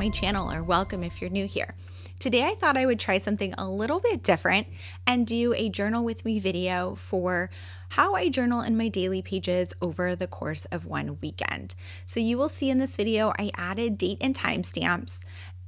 my channel, or welcome if you're new here. Today I thought I would try something a little bit different and do a journal with me video for how I journal in my daily pages over the course of one weekend. So you will see in this video I added date and timestamps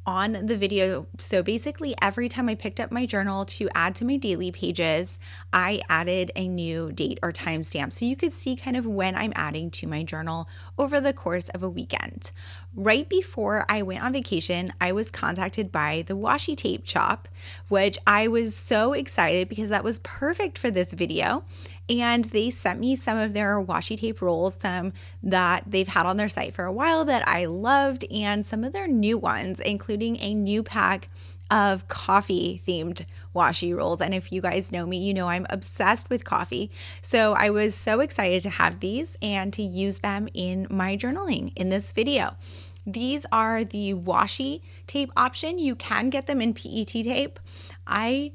on the video. So basically every time I picked up my journal to add to my daily pages, I added a new date or timestamp so you could see kind of when I'm adding to my journal over the course of a weekend. Right before I went on vacation, I was contacted by the Washi Tape Shop, which I was so excited because that was perfect for this video. And they sent me some of their washi tape rolls, some that they've had on their site for a while that I loved, and some of their new ones, including a new pack of coffee themed washi rolls. And if you guys know me, you know I'm obsessed with coffee. So I was so excited to have these and to use them in my journaling in this video. These are the washi tape option. You can get them in PET tape. I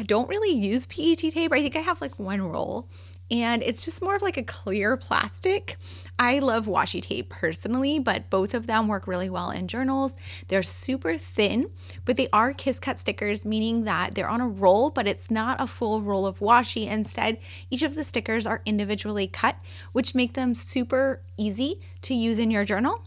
don't really use PET tape. I think I have like one roll, and it's just more of like a clear plastic. I love washi tape personally, but both of them work really well in journals. They're super thin, but they are kiss cut stickers, meaning that they're on a roll, but it's not a full roll of washi. Instead, each of the stickers are individually cut, which make them super easy to use in your journal.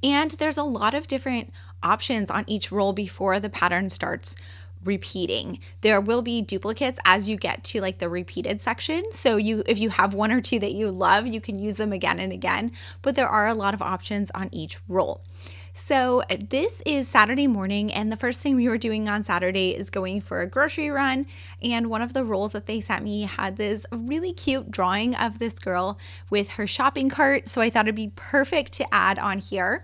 And there's a lot of different options on each roll before the pattern starts repeating. There will be duplicates as you get to like the repeated section. So if you have one or two that you love, you can use them again and again, but there are a lot of options on each roll. So this is Saturday morning, and the first thing we were doing on Saturday is going for a grocery run, and one of the rolls that they sent me had this really cute drawing of this girl with her shopping cart, so I thought it'd be perfect to add on here.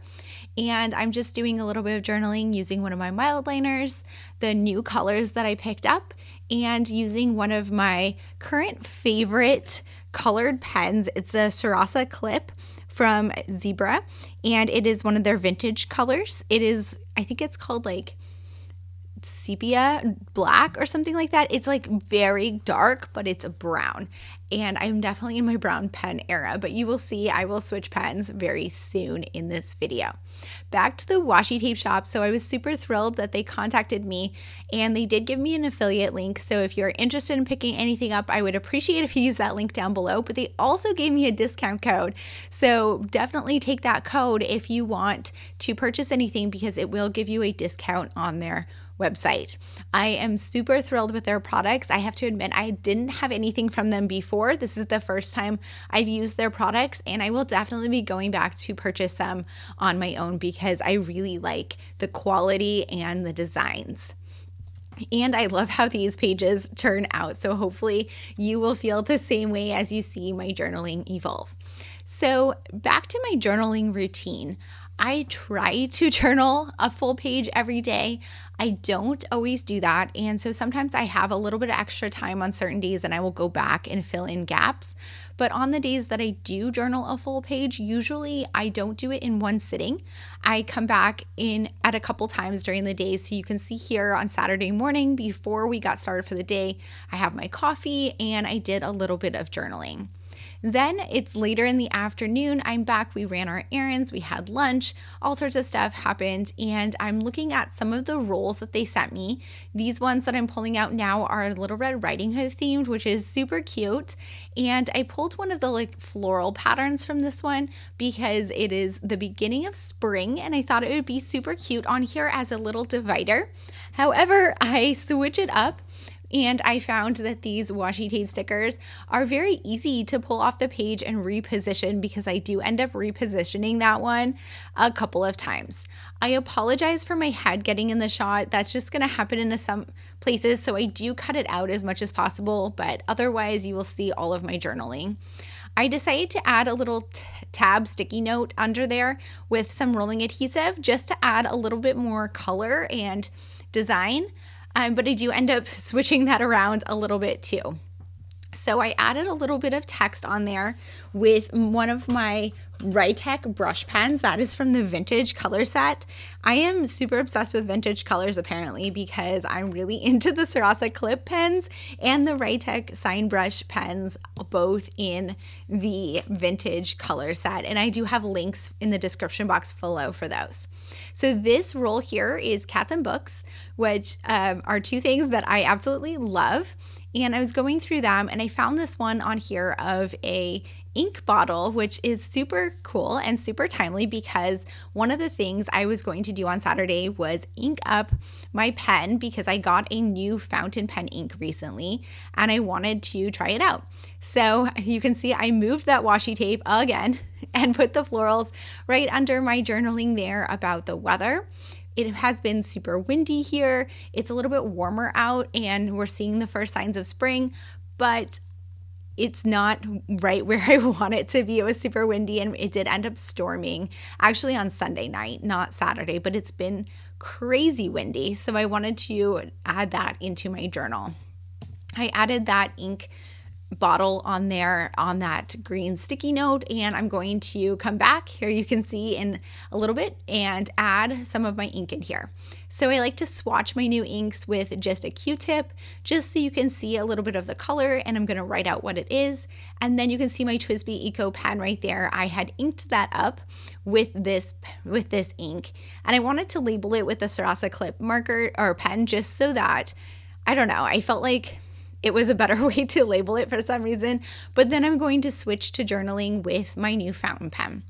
And I'm just doing a little bit of journaling using one of my mild liners, the new colors that I picked up, and using one of my current favorite colored pens. It's a Sarasa Clip from Zebra, and it is one of their vintage colors. It is, I think it's called like sepia black or something like that. It's like very dark, but it's a brown, and I'm definitely in my brown pen era, but you will see I will switch pens very soon in this video. Back to the Washi Tape Shop. So I was super thrilled that they contacted me, and they did give me an affiliate link. So if you're interested in picking anything up, I would appreciate if you use that link down below, but they also gave me a discount code. So definitely take that code if you want to purchase anything, because it will give you a discount on their website. I am super thrilled with their products. I have to admit, I didn't have anything from them before. This is the first time I've used their products, and I will definitely be going back to purchase them on my own because I really like the quality and the designs. And I love how these pages turn out. So hopefully you will feel the same way as you see my journaling evolve. So back to my journaling routine. I try to journal a full page every day. I don't always do that. And so sometimes I have a little bit of extra time on certain days and I will go back and fill in gaps. But on the days that I do journal a full page, usually I don't do it in one sitting. I come back in at a couple times during the day. So you can see here on Saturday morning before we got started for the day, I have my coffee and I did a little bit of journaling. Then it's later in the afternoon, I'm back, we ran our errands, we had lunch, all sorts of stuff happened, and I'm looking at some of the rolls that they sent me. These ones that I'm pulling out now are Little Red Riding Hood themed, which is super cute, and I pulled one of the like floral patterns from this one because it is the beginning of spring, and I thought it would be super cute on here as a little divider. However, I switch it up, and I found that these washi tape stickers are very easy to pull off the page and reposition, because I do end up repositioning that one a couple of times. I apologize for my head getting in the shot. That's just going to happen in some places, so I do cut it out as much as possible, but otherwise you will see all of my journaling. I decided to add a little tab sticky note under there with some rolling adhesive just to add a little bit more color and design. But I do end up switching that around a little bit too. So I added a little bit of text on there with one of my Rytech brush pens. That is from the vintage color set. I am super obsessed with vintage colors apparently because I'm really into the Sarasa clip pens and the Rytech sign brush pens, both in the vintage color set. And I do have links in the description box below for those. So this roll here is Cats and Books, which are two things that I absolutely love. And I was going through them and I found this one on here of a ink bottle, which is super cool and super timely because one of the things I was going to do on Saturday was ink up my pen because I got a new fountain pen ink recently and I wanted to try it out. So you can see I moved that washi tape again and put the florals right under my journaling there about the weather. It has been super windy here. It's a little bit warmer out and we're seeing the first signs of spring, but it's not right where I want it to be. It was super windy and it did end up storming actually on Sunday night, not Saturday, but it's been crazy windy. So I wanted to add that into my journal. I added that ink bottle on there on that green sticky note, and I'm going to come back here, you can see in a little bit, and add some of my ink in here. So I like to swatch my new inks with just a Q-tip just so you can see a little bit of the color, and I'm going to write out what it is, and then you can see my TWSBI Eco pen right there. I had inked that up with this ink, and I wanted to label it with the Sarasa clip marker or pen just so that, I don't know, I felt like it was a better way to label it for some reason, but then I'm going to switch to journaling with my new fountain pen.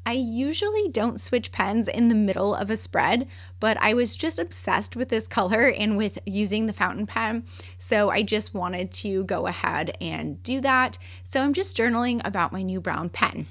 I usually don't switch pens in the middle of a spread, but I was just obsessed with this color and with using the fountain pen, so I just wanted to go ahead and do that. So I'm just journaling about my new brown pen.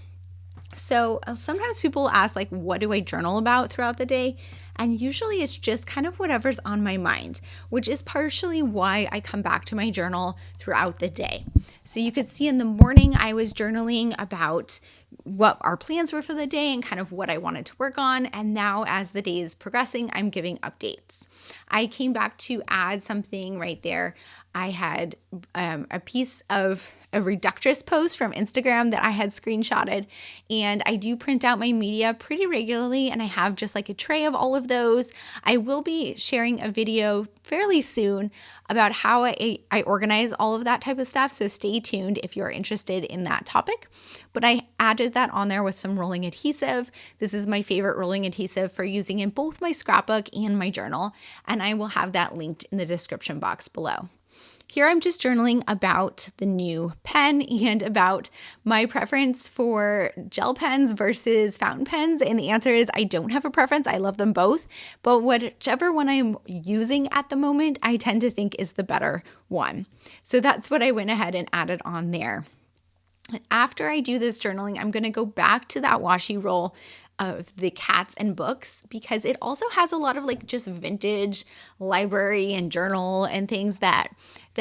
So sometimes people ask, like, what do I journal about throughout the day? And usually it's just kind of whatever's on my mind, which is partially why I come back to my journal throughout the day. So you could see in the morning I was journaling about what our plans were for the day and kind of what I wanted to work on. And now as the day is progressing, I'm giving updates. I came back to add something right there. I had a piece of a reductress post from Instagram that I had screenshotted, and I do print out my media pretty regularly, and I have just like a tray of all of those. I will be sharing a video fairly soon about how I organize all of that type of stuff, so stay tuned if you're interested in that topic. But I added that on there with some rolling adhesive. This is my favorite rolling adhesive for using in both my scrapbook and my journal, and I will have that linked in the description box below. Here I'm just journaling about the new pen and about my preference for gel pens versus fountain pens. And the answer is I don't have a preference. I love them both. But whichever one I'm using at the moment, I tend to think is the better one. So that's what I went ahead and added on there. After I do this journaling, I'm going to go back to that washi roll of the Cats and Books because it also has a lot of like just vintage library and journal and things that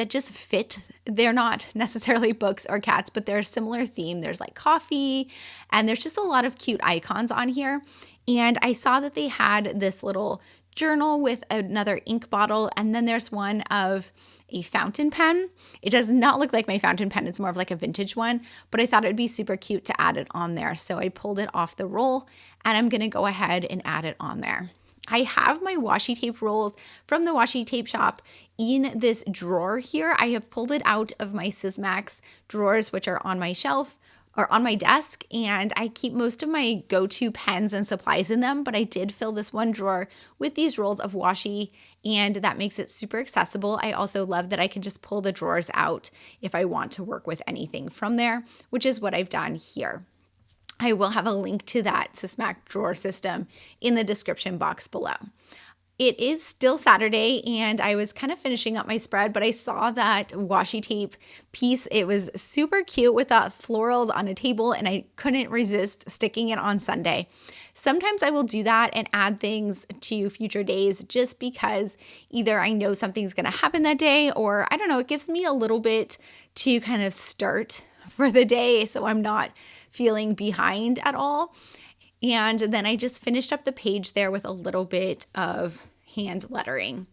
just fit. They're not necessarily books or cats, but they're a similar theme. There's like coffee and there's just a lot of cute icons on here. And I saw that they had this little journal with another ink bottle, and then there's one of a fountain pen. It does not look like my fountain pen. It's more of like a vintage one, but I thought it'd be super cute to add it on there. So I pulled it off the roll and I'm going to go ahead and add it on there. I have my washi tape rolls from the Washi Tape Shop in this drawer here. I have pulled it out of my Sysmax drawers, which are on my shelf or on my desk, and I keep most of my go-to pens and supplies in them, but I did fill this one drawer with these rolls of washi, and that makes it super accessible. I also love that I can just pull the drawers out if I want to work with anything from there, which is what I've done here. I will have a link to that Sysmax drawer system in the description box below. It is still Saturday and I was kind of finishing up my spread, but I saw that washi tape piece. It was super cute with the florals on a table and I couldn't resist sticking it on Sunday. Sometimes I will do that and add things to future days just because either I know something's going to happen that day or I don't know, it gives me a little bit to kind of start for the day so I'm not feeling behind at all. And then I just finished up the page there with a little bit of hand lettering.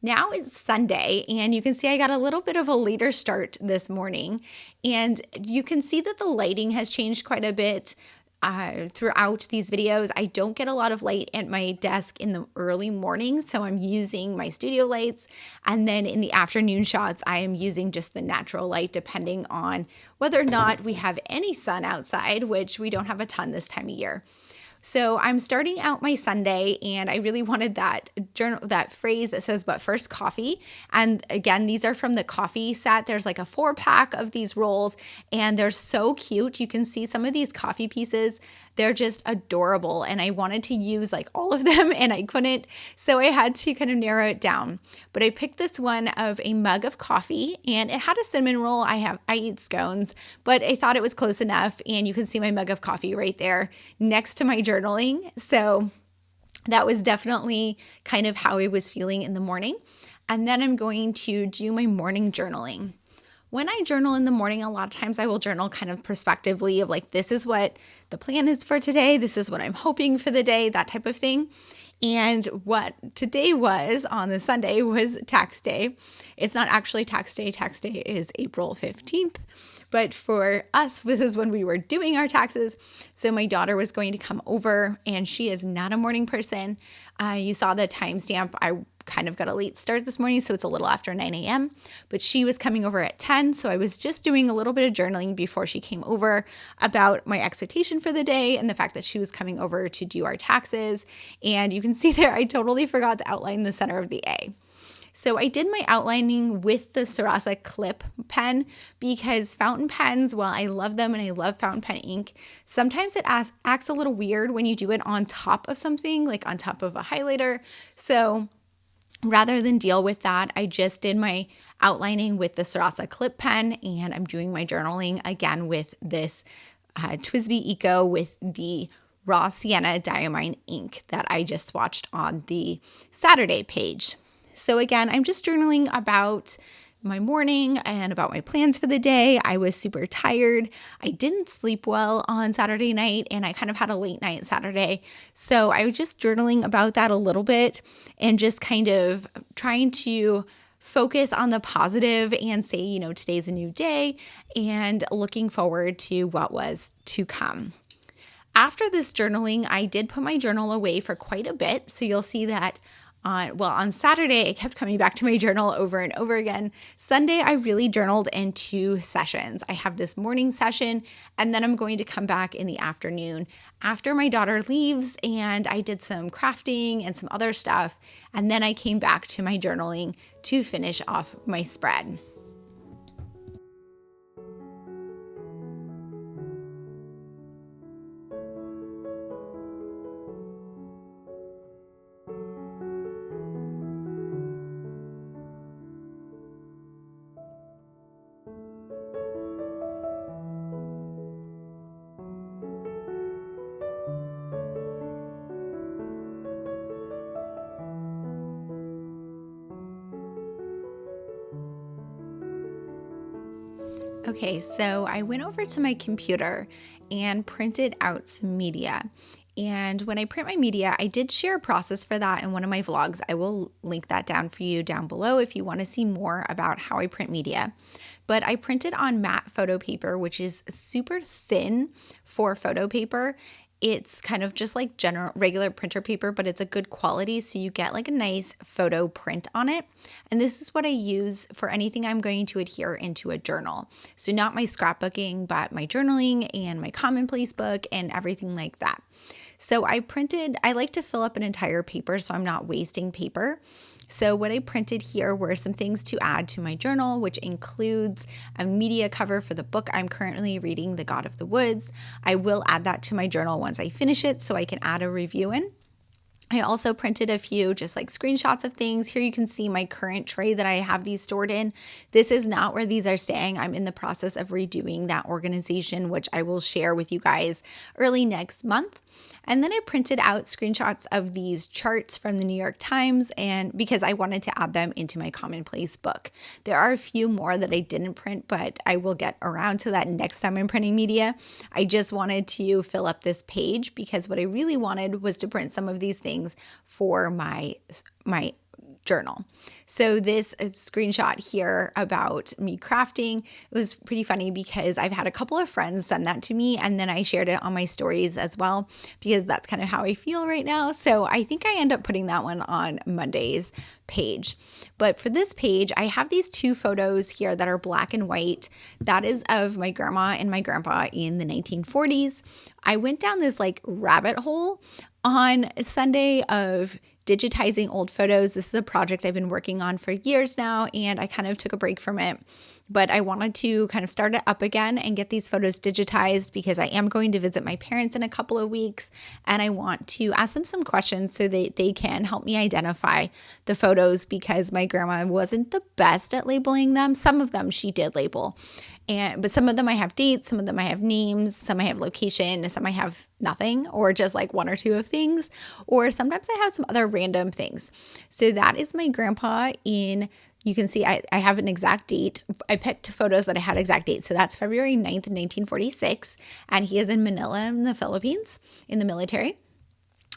Now it's Sunday and you can see I got a little bit of a later start this morning and you can see that the lighting has changed quite a bit. throughout these videos. I don't get a lot of light at my desk in the early morning, so I'm using my studio lights. And then in the afternoon shots, I am using just the natural light, depending on whether or not we have any sun outside, which we don't have a ton this time of year. So I'm starting out my Sunday, and I really wanted that journal, that phrase that says, but first coffee. And again, these are from the coffee set. There's like a 4-pack of these rolls, and they're so cute. You can see some of these coffee pieces. They're just adorable. And I wanted to use like all of them, and I couldn't. So I had to kind of narrow it down. But I picked this one of a mug of coffee, and it had a cinnamon roll. I eat scones, but I thought it was close enough. And you can see my mug of coffee right there next to my journaling. So that was definitely kind of how I was feeling in the morning. And then I'm going to do my morning journaling. When I journal in the morning, a lot of times I will journal kind of prospectively of like, this is what the plan is for today. This is what I'm hoping for the day, that type of thing. And what today was on the Sunday was tax day. It's not actually tax day. Tax day is April 15th. But for us, this is when we were doing our taxes. So my daughter was going to come over, and she is not a morning person. You saw the timestamp. I kind of got a late start this morning, so it's a little after 9 a.m. But she was coming over at 10, so I was just doing a little bit of journaling before she came over about my expectation for the day and the fact that she was coming over to do our taxes. And you can see there, I totally forgot to outline the center of the A. So I did my outlining with the Sarasa Clip pen, because fountain pens, while I love them and I love fountain pen ink, sometimes it acts a little weird when you do it on top of something, like on top of a highlighter. So rather than deal with that, I just did my outlining with the Sarasa Clip pen, and I'm doing my journaling again with this TWSBI Eco with the raw sienna diamine ink that I just swatched on the Saturday page. So again, I'm just journaling about my morning and about my plans for the day. I was super tired. I didn't sleep well on Saturday night, and I kind of had a late night Saturday. So I was just journaling about that a little bit and just kind of trying to focus on the positive and say, you know, today's a new day, and looking forward to what was to come. After this journaling, I did put my journal away for quite a bit. So you'll see that on Saturday, I kept coming back to my journal over and over again. Sunday, I really journaled in 2 sessions. I have this morning session, and then I'm going to come back in the afternoon after my daughter leaves, and I did some crafting and some other stuff. And then I came back to my journaling to finish off my spread. Okay, so I went over to my computer and printed out some media. And when I print my media, I did share a process for that in one of my vlogs. I will link that down for you down below if you want to see more about how I print media. But I printed on matte photo paper, which is super thin for photo paper. It's kind of just like regular printer paper, but it's a good quality, so you get like a nice photo print on it. And this is what I use for anything I'm going to adhere into a journal. So not my scrapbooking, but my journaling and my commonplace book and everything like that. So I like to fill up an entire paper so I'm not wasting paper. So what I printed here were some things to add to my journal, which includes a media cover for the book I'm currently reading, The God of the Woods. I will add that to my journal once I finish it so I can add a review in. I also printed a few just like screenshots of things. Here you can see my current tray that I have these stored in. This is not where these are staying. I'm in the process of redoing that organization, which I will share with you guys early next month. And then I printed out screenshots of these charts from the New York Times, and because I wanted to add them into my commonplace book. There are a few more that I didn't print, but I will get around to that next time I'm printing media. I just wanted to fill up this page because what I really wanted was to print some of these things for my journal. So this screenshot here about me crafting, it was pretty funny because I've had a couple of friends send that to me, and then I shared it on my stories as well, because that's kind of how I feel right now. So I think I end up putting that one on Monday's page. But for this page, I have these two photos here that are black and white. That is of my grandma and my grandpa in the 1940s. I went down this like rabbit hole on Sunday of digitizing old photos. This is a project I've been working on for years now, and I kind of took a break from it. But I wanted to kind of start it up again and get these photos digitized because I am going to visit my parents in a couple of weeks, and I want to ask them some questions so that they can help me identify the photos, because my grandma wasn't the best at labeling them. Some of them she did label, but some of them I have dates, some of them I have names, some I have location, some I have nothing, or just like one or two of things, or sometimes I have some other random things. So that is my grandpa in, you can see I have an exact date. I picked photos that I had exact dates. So that's February 9th, 1946. And he is in Manila in the Philippines in the military.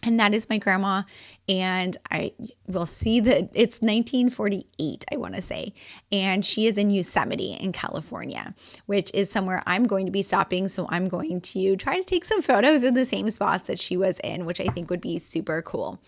And that is my grandma. And I will see that it's 1948, I want to say. And she is in Yosemite in California, which is somewhere I'm going to be stopping. So I'm going to try to take some photos in the same spots that she was in, which I think would be super cool.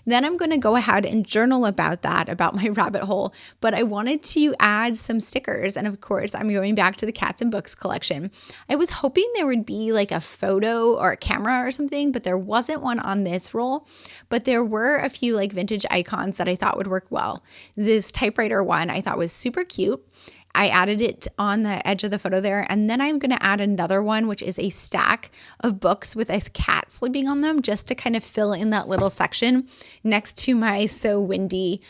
Then I'm going to go ahead and journal about that, about my rabbit hole. But I wanted to add some stickers. And of course, I'm going back to the Cats and Books collection. I was hoping there would be like a photo or a camera or something, but there wasn't one on this roll. But there were a few like vintage icons that I thought would work well. This typewriter one I thought was super cute. I added it on the edge of the photo there. And then I'm going to add another one, which is a stack of books with a cat sleeping on them, just to kind of fill in that little section next to my "so windy"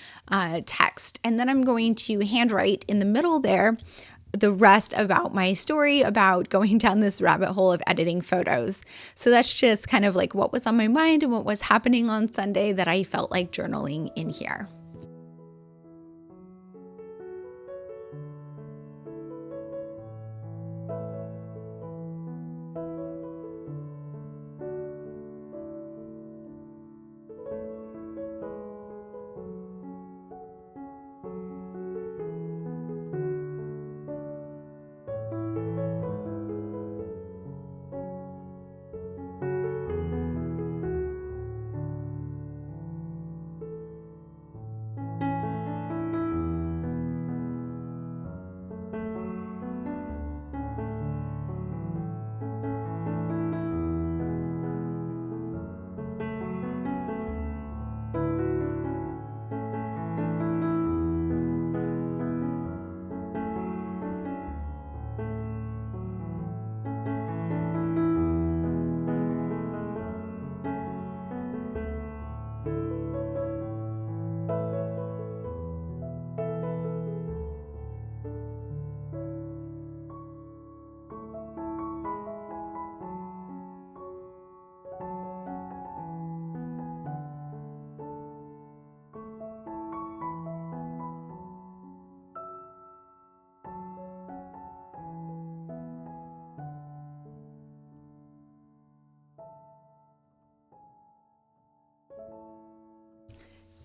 text. And then I'm going to handwrite in the middle there the rest about my story about going down this rabbit hole of editing photos. So that's just kind of like what was on my mind and what was happening on Sunday that I felt like journaling in here.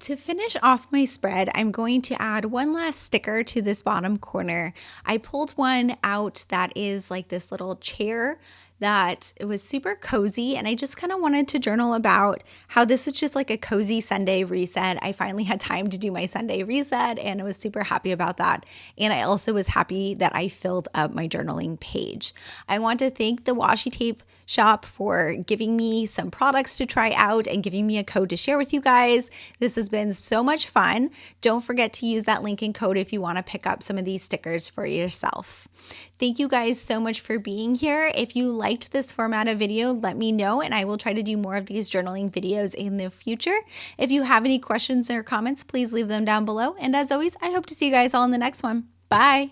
To finish off my spread, I'm going to add one last sticker to this bottom corner. I pulled one out that is like this little chair that it was super cozy, and I just kind of wanted to journal about how this was just like a cozy Sunday reset. I finally had time to do my Sunday reset, and I was super happy about that. And I also was happy that I filled up my journaling page. I want to thank the Washi Tape Shop for giving me some products to try out and giving me a code to share with you guys. This has been so much fun. Don't forget to use that link and code if you want to pick up some of these stickers for yourself. Thank you guys so much for being here. If you liked this format of video, let me know, and I will try to do more of these journaling videos in the future. If you have any questions or comments, please leave them down below. And as always, I hope to see you guys all in the next one. Bye.